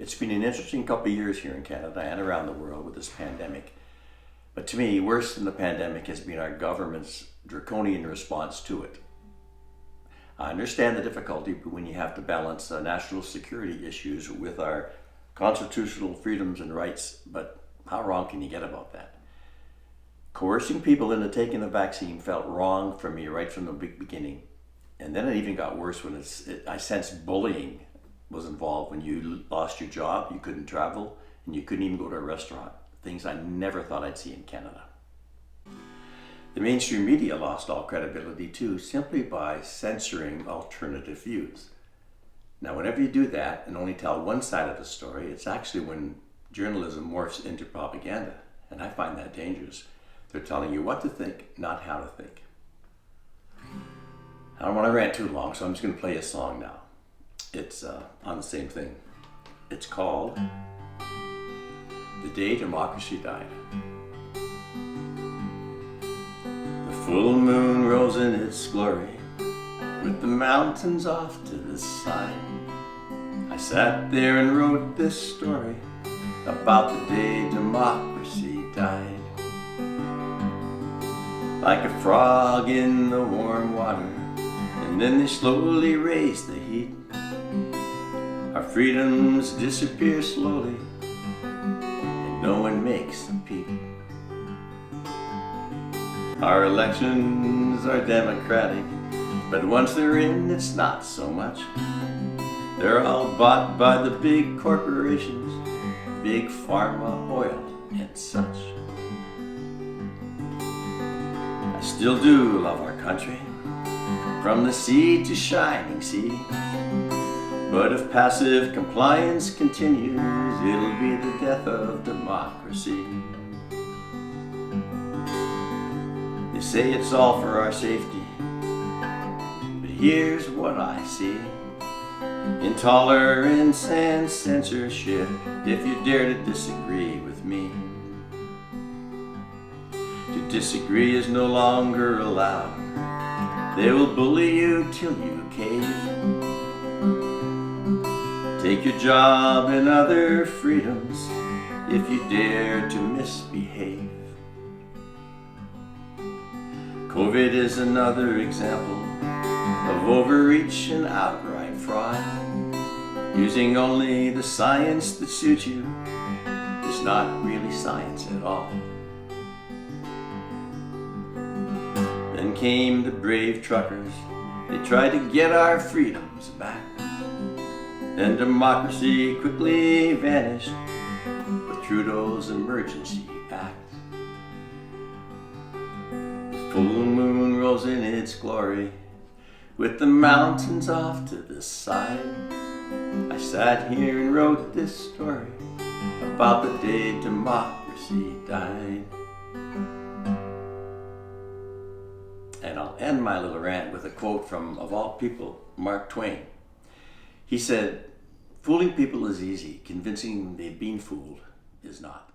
It's been an interesting couple of years here in Canada and around the world with this pandemic. But to me, worse than the pandemic has been our government's draconian response to it. I understand the difficulty when you have to balance national security issues with our constitutional freedoms and rights, but how wrong can you get about that? Coercing people into taking the vaccine felt wrong for me right from the beginning. And then it even got worse when I sensed bullying was involved. When you lost your job, you couldn't travel, and you couldn't even go to a restaurant. Things I never thought I'd see in Canada. The mainstream media lost all credibility too, simply by censoring alternative views. Now, whenever you do that and only tell one side of the story, it's actually when journalism morphs into propaganda, and I find that dangerous. They're telling you what to think, not how to think. I don't want to rant too long, so I'm just going to play a song now. It's on the same thing. It's called The Day Democracy Died. The full moon rose in its glory, with the mountains off to the side. I sat there and wrote this story about the day democracy died. Like a frog in the warm water, and then they slowly raise the heat. Our freedoms disappear slowly, and no one makes a peep. Our elections are democratic, but once they're in, it's not so much. They're all bought by the big corporations, big pharma, oil, and such. I still do love our country, from the sea to shining sea. But if passive compliance continues, it'll be the death of democracy. They say it's all for our safety, but here's what I see. Intolerance and censorship if you dare to disagree with me. To disagree is no longer allowed. They will bully you till you cave. Take your job and other freedoms if you dare to misbehave. COVID is another example of overreach and outright fraud. Using only the science that suits you is not really science at all. Then came the brave truckers. They tried to get our freedoms back. Then democracy quickly vanished with Trudeau's Emergency Act. The full moon rose in its glory, with the mountains off to the side. I sat here and wrote this story about the day democracy died. And I'll end my little rant with a quote from, of all people, Mark Twain. He said, "Fooling people is easy, convincing they've been fooled is not."